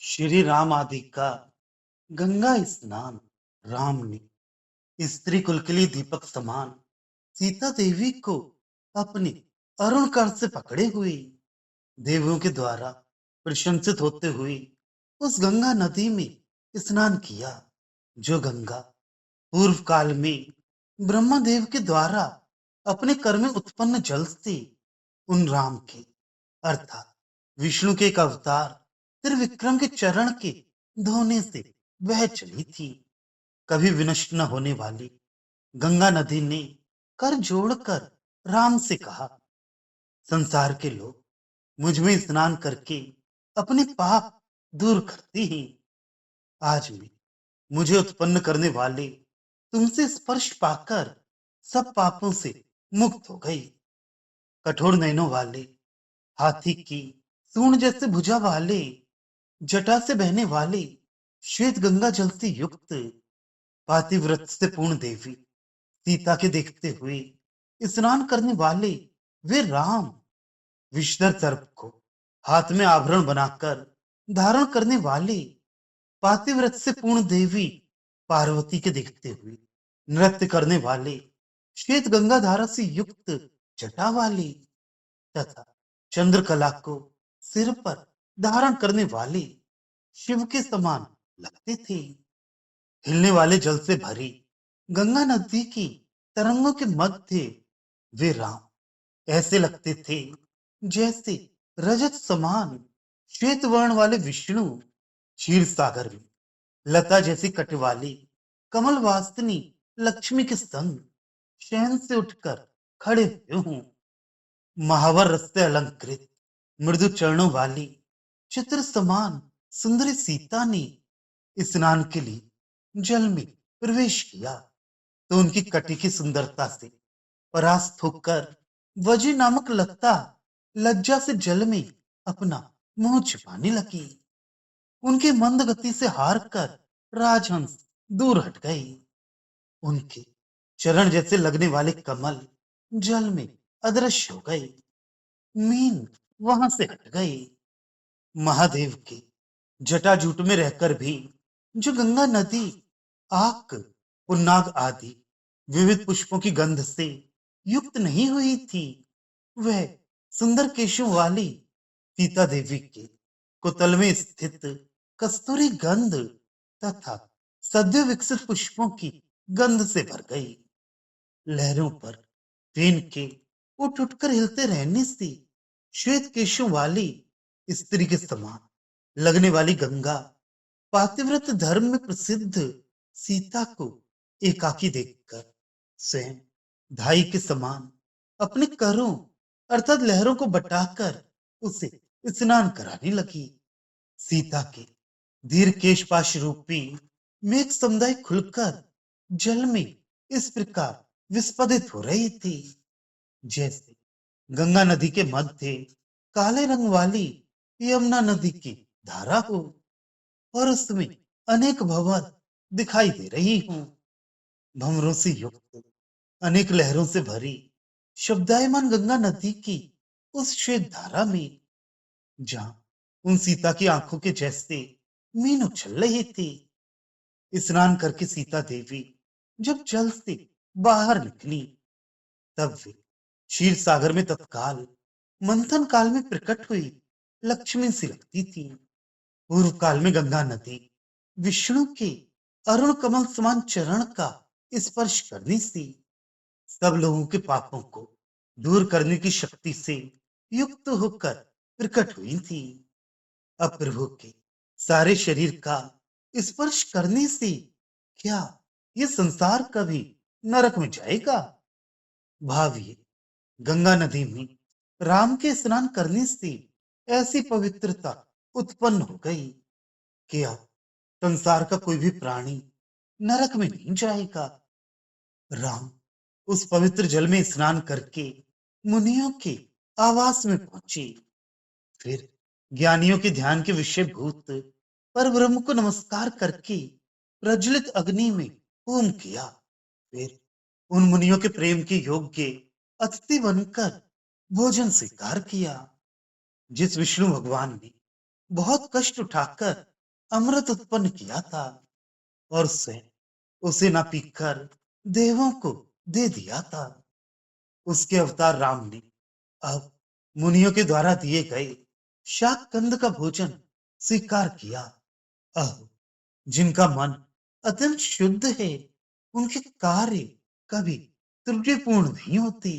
श्री राम आदि का गंगा स्नान। राम ने स्त्री कुल के लिए दीपक समान सीता देवी को अपने अरुण कर से पकड़े हुए देवों के द्वारा प्रशंसित होते हुए उस गंगा नदी में स्नान किया। जो गंगा पूर्व काल में ब्रह्मदेव के द्वारा अपने कर में उत्पन्न जल से उन राम के अर्थात विष्णु के एक अवतार त्रिविक्रम के चरण के धोने से वह चली थी। कभी विनष्ट न होने वाली गंगा नदी ने कर जोड़कर राम से कहा, संसार के लोग मुझ में स्नान करके अपने पाप दूर करते हैं। आज मैं मुझे उत्पन्न करने वाले तुमसे स्पर्श पाकर सब पापों से मुक्त हो गई। कठोर नयनों वाले हाथी की सूंड जैसे भुजा वाले जटा से बहने वाली श्वेत गंगा जल से युक्त पातिव्रत से पूर्ण देवी सीता के देखते हुए स्नान करने वाले वे राम विषधर सर्प को हाथ में आभरण बनाकर धारण करने वाले पातिव्रत से पूर्ण देवी पार्वती के देखते हुए नृत्य करने वाले श्वेत गंगा धारा से युक्त जटा वाले तथा चंद्रकला को सिर पर धारण करने वाले शिव के समान लगते थे। हिलने वाले जल से भरी गंगा नदी की तरंगों के मध्य वे राम ऐसे लगते थे जैसे रजत समान श्वेत वर्ण वाले विष्णु क्षीर सागर में लता जैसी कटवाली कमल वासनी लक्ष्मी के संग शयन से उठकर खड़े हुए हों। महावर रस से अलंकृत मृदु चरणों वाली चित्र समान सुंदरी सीता ने स्नान के लिए जल में प्रवेश किया तो उनकी कटी की सुंदरता से परास्त होकर वजी नामक लता लज्जा से जल में अपना मुंह छिपाने लगी। उनके मंद गति से हार कर राजहंस दूर हट गए। उनके चरण जैसे लगने वाले कमल जल में अदृश्य हो गए। मीन वहां से हट गए। महादेव के जटाजूट में रहकर भी जो गंगा नदी आक पुन्नाग आदि विविध पुष्पों की गंध से युक्त नहीं हुई थी, वह सुंदर केशों वाली सीता देवी के कुतल में स्थित कस्तूरी गंध तथा सद्य विकसित पुष्पों की गंध से भर गई। लहरों पर ट्रेन के उठ उठकर हिलते रहने से श्वेत केशों वाली स्त्री के समान लगने वाली गंगा पातिव्रत धर्म में प्रसिद्ध सीता को एकाकी देखकर स्वयं धाई के समान अपने करों अर्थात लहरों को बटाकर उसे स्नान कराने लगी। सीता के धीर केशपाश रूपी मेघ समुदाय खुलकर जल में इस प्रकार विस्फादित हो रही थी जैसे गंगा नदी के मध्य काले रंग वाली यमुना नदी की धारा हो और उसमें अनेक भंवर दिखाई दे रही हूं। भंवरों से युक्त अनेक लहरों से भरी शब्दायमान गंगा नदी की उस श्वेत धारा में जहां उन सीता की आंखों के जैसे मीन उछल रही थी। स्नान करके सीता देवी जब जल से बाहर निकली तब वे क्षीर सागर में तत्काल मंथन काल में प्रकट हुई लक्ष्मी सी लगती थी। पूर्व काल में गंगा नदी विष्णु के अरुण कमल समान चरण का स्पर्श करने से सब लोगों के पापों को दूर करने की शक्ति से युक्त होकर प्रकट हुई थी। अब प्रभु के सारे शरीर का स्पर्श करने से क्या ये संसार कभी नरक में जाएगा? भाविए, गंगा नदी में राम के स्नान करने से ऐसी पवित्रता उत्पन्न हो गई कि अब संसार का कोई भी प्राणी नरक में नहीं जाएगा। राम उस पवित्र जल में स्नान करके मुनियों के आवास में पहुंचे। फिर ज्ञानियों के ध्यान के विषय भूत पर ब्रह्म को नमस्कार करके प्रज्वलित अग्नि में होम किया। फिर उन मुनियों के प्रेम के योग्य अतिथि बनकर भोजन स्वीकार किया। जिस विष्णु भगवान ने बहुत कष्ट उठाकर अमृत उत्पन्न किया था और स्वयं उसे न पीकर देवों को दे दिया था। उसके अवतार राम ने अब मुनियों के द्वारा दिए गए शाक कंद का भोजन स्वीकार किया। अब जिनका मन अत्यंत शुद्ध है, उनके कार्य कभी त्रुटिपूर्ण नहीं होते।